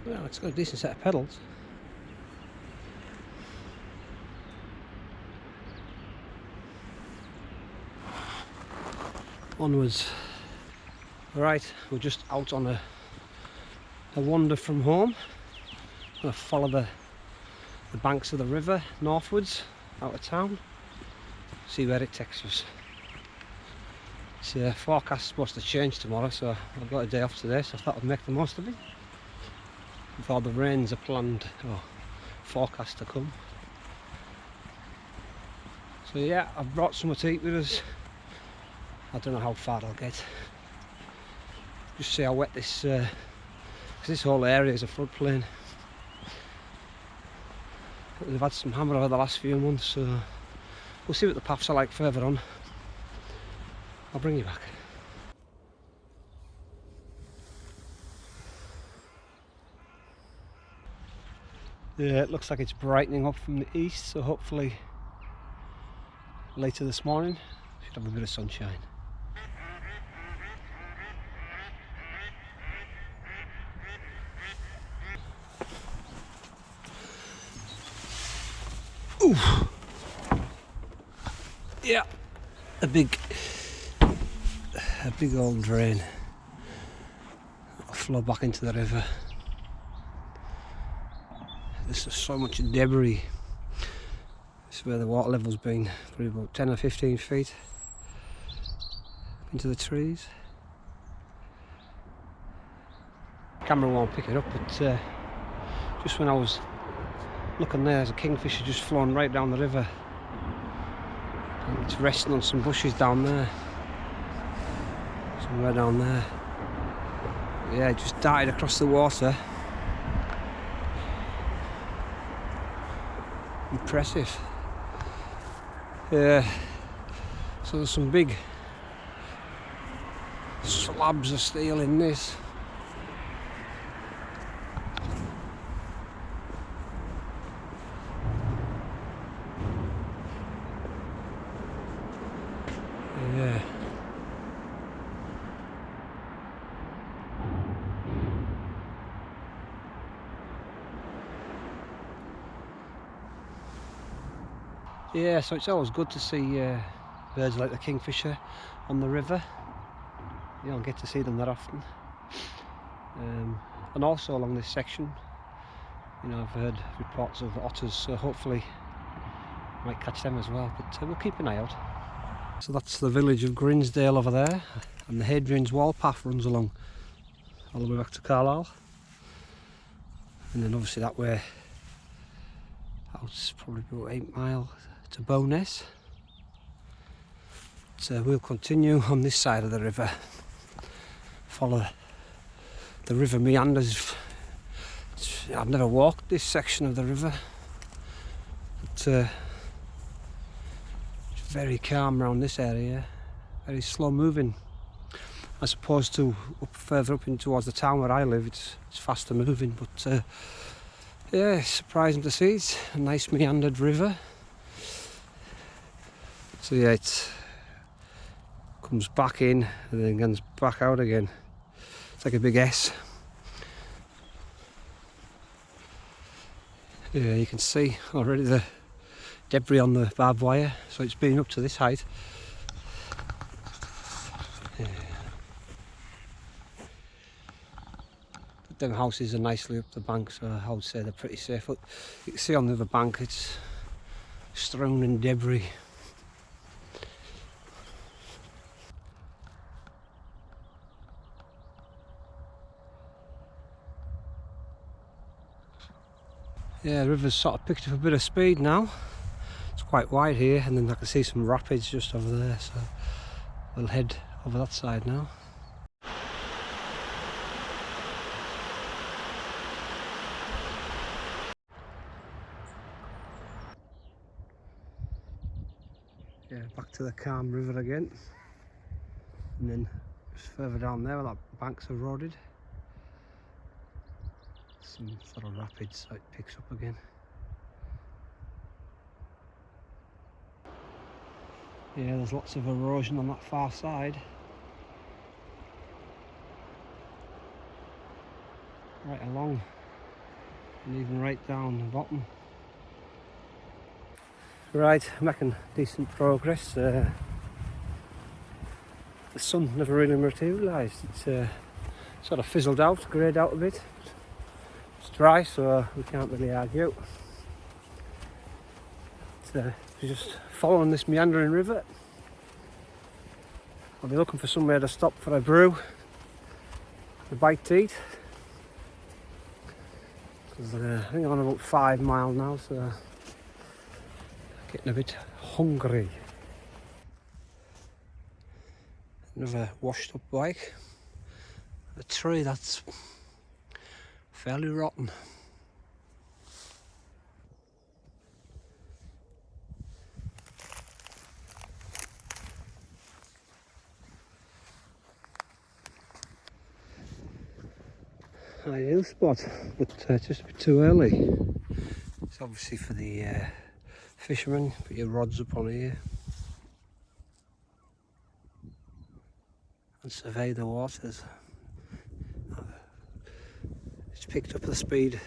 Well, it's got a decent set of pedals. Onwards. Right, we're just out on a wander from home. I'm going to follow the banks of the river northwards out of town, see where it takes us. It's forecast supposed to change tomorrow, so I've got a day off today, so I thought I'd make the most of it before the rains are planned or forecast to come. So yeah, I've brought some to eat with us. I don't know how far I'll get. Just see how wet this, because this whole area is a floodplain. They've had some hammer over the last few months, so we'll see what the paths are like further on. I'll bring you back. Yeah, it looks like it's brightening up from the east, so hopefully later this morning should have a bit of sunshine. Ooh. Yeah, a big old drain. It'll flow back into the river. There's just so much debris. This is where the water level's been, probably about 10 or 15 feet into the trees. Camera won't pick it up, but just when I was looking there's a kingfisher just flown right down the river. And it's resting on some bushes down there. Somewhere down there. Yeah, it just darted across the water. Impressive. Yeah, so there's some big slabs of steel in this. Yeah. Yeah, so it's always good to see birds like the kingfisher on the river. You don't get to see them that often. And also along this section, you know, I've heard reports of otters, so hopefully I might catch them as well, but we'll keep an eye out. So that's the village of Grinsdale over there, and the Hadrian's Wall path runs along all the way back to Carlisle. And then obviously that way out, it's probably about 8 miles to Bowness. So we'll continue on this side of the river, follow the river meanders. I've never walked this section of the river, but it's very calm around this area, very slow moving, as opposed to further up in towards the town where I live. It's faster moving, but yeah, it's surprising to see. It's a nice meandered river. So yeah, it comes back in and then comes back out again. It's like a big S. Yeah, you can see already the debris on the barbed wire, so it's been up to this height. Yeah. But them houses are nicely up the bank, so I would say they're pretty safe. But you can see on the other bank it's strewn in debris. Yeah, the river's sort of picked up a bit of speed now. It's quite wide here, and then I can see some rapids just over there, so we'll head over that side now. Yeah, back to the calm river again, and then just further down there where that bank's eroded, some sort of rapids, so it picks up again. Yeah, there's lots of erosion on that far side. Right along and even right down the bottom. Right, making decent progress. The sun never really materialised. It's sort of fizzled out, greyed out a bit. It's dry, so we can't really argue. We're just following this meandering river. I'll be looking for somewhere to stop for a brew, a bite to eat. Because I think I'm on about 5 miles now, so getting a bit hungry. Another washed up bike. A tree that's fairly rotten. Ideal spot, but just a bit too early. It's obviously for the fishermen. Put your rods up on here and survey the waters. It's picked up the speed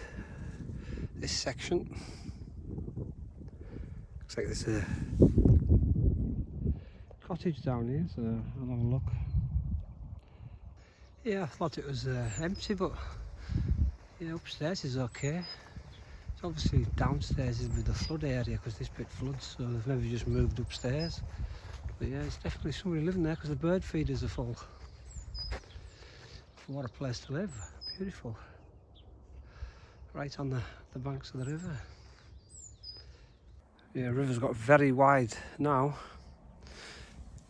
this section. Looks like there's a cottage down here, so I'll have a look. Yeah, I thought it was empty, but yeah, upstairs is okay. It's obviously downstairs is with the flood area because this bit floods, so they've maybe just moved upstairs. But yeah, it's definitely somebody living there because the bird feeders are full. What a place to live. Beautiful. Right on the banks of the river. Yeah, the river's got very wide now.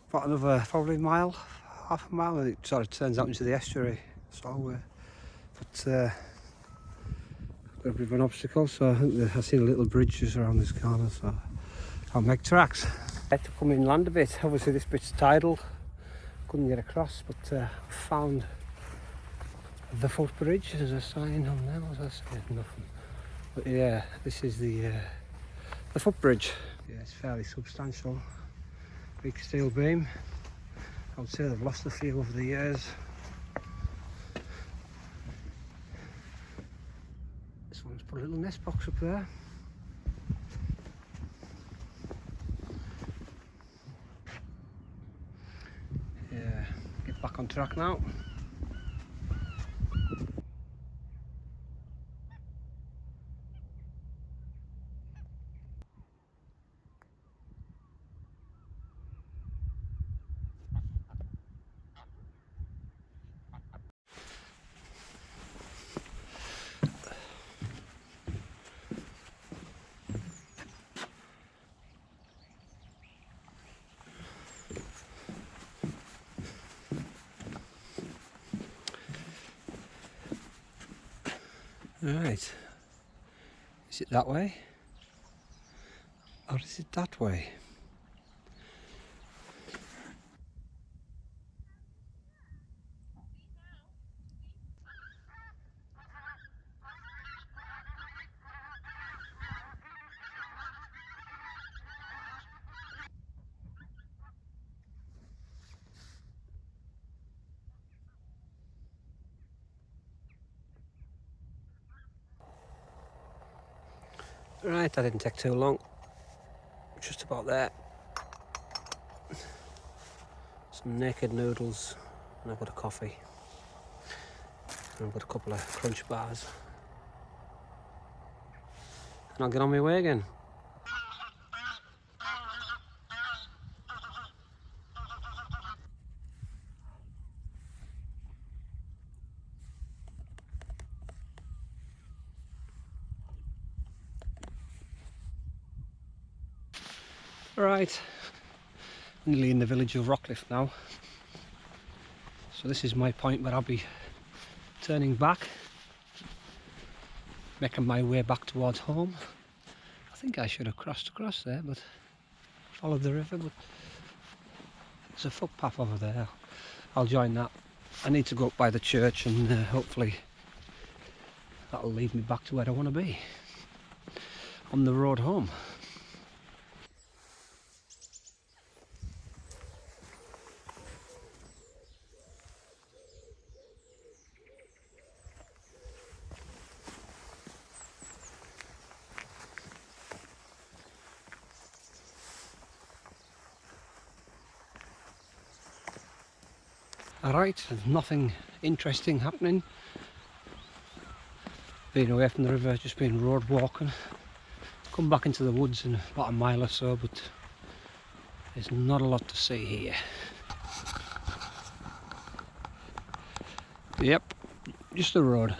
About another probably mile, half a mile, and it sort of turns out into the estuary, Solway. But a bit of an obstacle, so I think I've seen a little bridge just around this corner, so I'll make tracks. I had to come inland a bit. Obviously this bit's tidal, couldn't get across, but found the footbridge. There's a sign on there. What's that saying? Nothing. But yeah, this is the footbridge. Yeah, it's fairly substantial. Big steel beam. I would say they've lost a few over the years. This one's put a little nest box up there. Yeah, get back on track now. Right, is it that way or is it that way? Right, that didn't take too long, just about there. Some naked noodles, and I've got a coffee, and I've got a couple of crunch bars, and I'll get on my way again. Right, nearly in the village of Rockliffe now. So this is my point where I'll be turning back, making my way back towards home. I think I should have crossed across there, but followed the river, but there's a footpath over there. I'll join that. I need to go up by the church and hopefully that'll lead me back to where I want to be on the road home. Alright, there's nothing interesting happening. Being away from the river, just been road walking. Come back into the woods in about a mile or so, but there's not a lot to see here. Yep, just the road.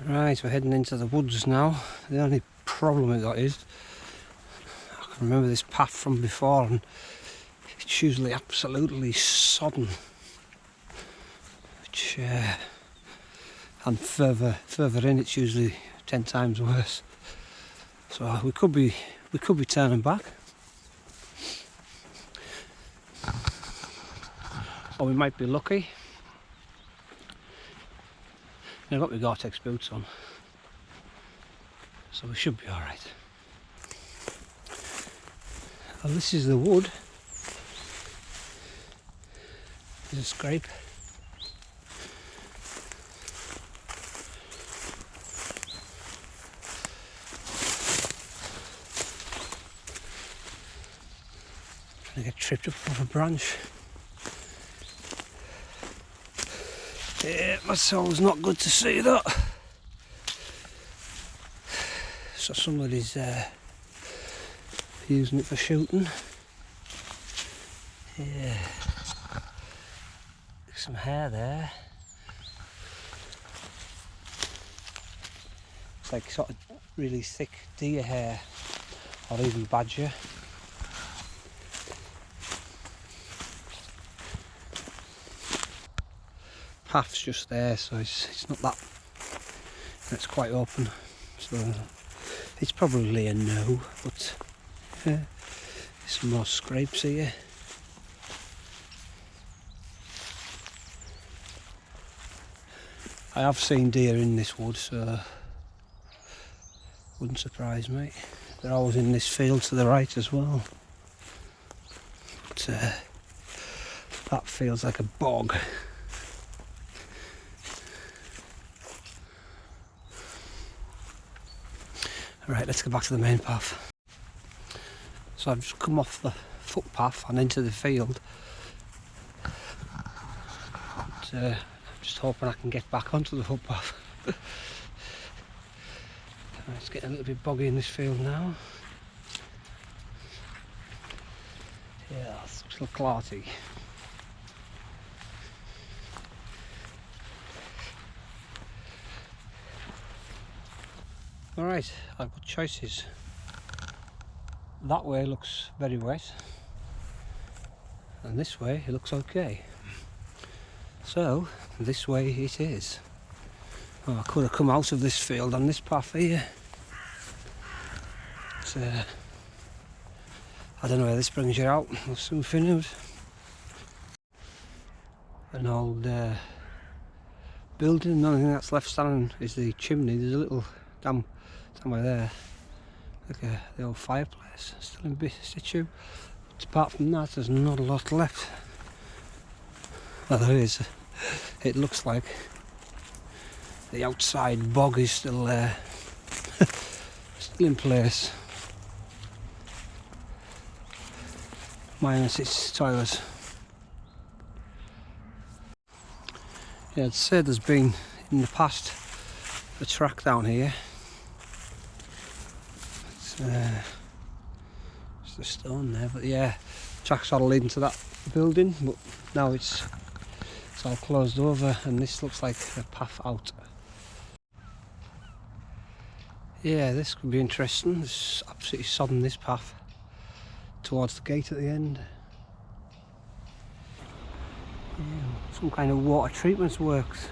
Right, we're heading into the woods now. The only problem we got is I can remember this path from before, and it's usually absolutely sodden. Which, and further in, it's usually 10 times worse. So we could be turning back, or we might be lucky. I've got my Gore-Tex boots on, so we should be alright. Well, this is the wood. There's a scrape. Trying to get tripped up off a branch. Yeah, that's always not good to see that. So somebody's using it for shooting. Yeah. Some hair there. It's like sort of really thick deer hair, or even badger. Path's just there, so it's not that. It's quite open, so it's probably a no. But there's some more scrapes here. I have seen deer in this wood, so wouldn't surprise me. They're always in this field to the right as well. But that feels like a bog. Right, let's go back to the main path. So I've just come off the footpath and into the field. But, I'm just hoping I can get back onto the footpath. It's getting a little bit boggy in this field now. Yeah, it's a little clarty. Alright, I've got choices. That way looks very wet, and this way it looks okay. So, this way it is. Oh, I could have come out of this field on this path here. But, I don't know where this brings you out, we'll soon find out. An old building, the only thing that's left standing is the chimney. There's a little damn somewhere there, like the old fireplace, still in situ. But apart from that, there's not a lot left. Well, there is. It looks like the outside bog is still there, still in place, minus its toilet. Yeah, I'd say there's been in the past a track down here. It's the stone there, but yeah, track's all leading to that building, but now it's all closed over, and this looks like a path out. Yeah, this could be interesting. It's absolutely sodden, this path towards the gate at the end. Yeah, some kind of water treatment works.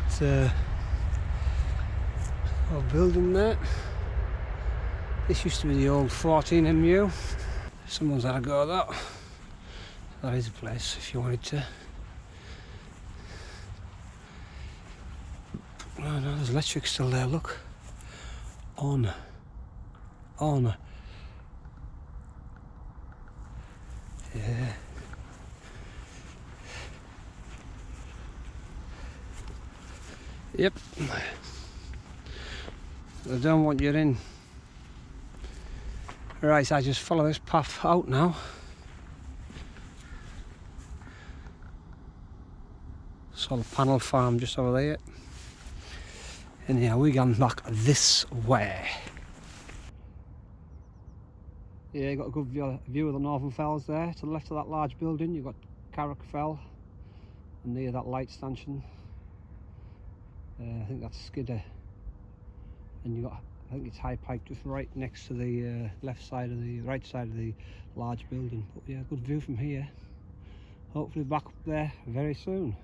It's a old building there. This used to be the old 14MU. Someone's had a go at that. That is a place if you wanted to. Oh no, there's electric still there, look. On. Yeah. Yep. They don't want you in. Right, so I just follow this path out now. Solar panel farm just over there. And yeah, we're going back this way. Yeah, you got a good view of the Northern Fells there. To the left of that large building, you've got Carrick Fell, and near that light stanchion, I think that's Skidder. And you got, I think it's High Pike just right next to the right side of the large building. But yeah, good view from here. Hopefully back up there very soon.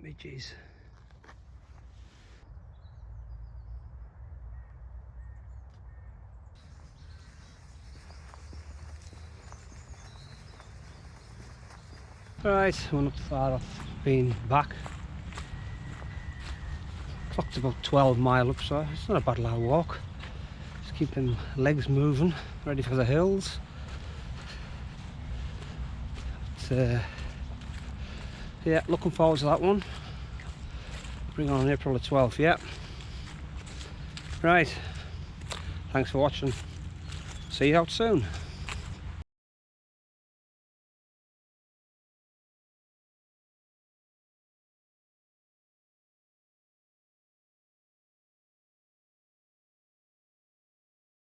Midges. Right, we're not far off being back. Clocked about 12 mile up, so it's not a bad little walk. Just keeping legs moving, ready for the hills. But, yeah, looking forward to that one. Bring on April the 12th, yeah. Right, thanks for watching. See you out soon.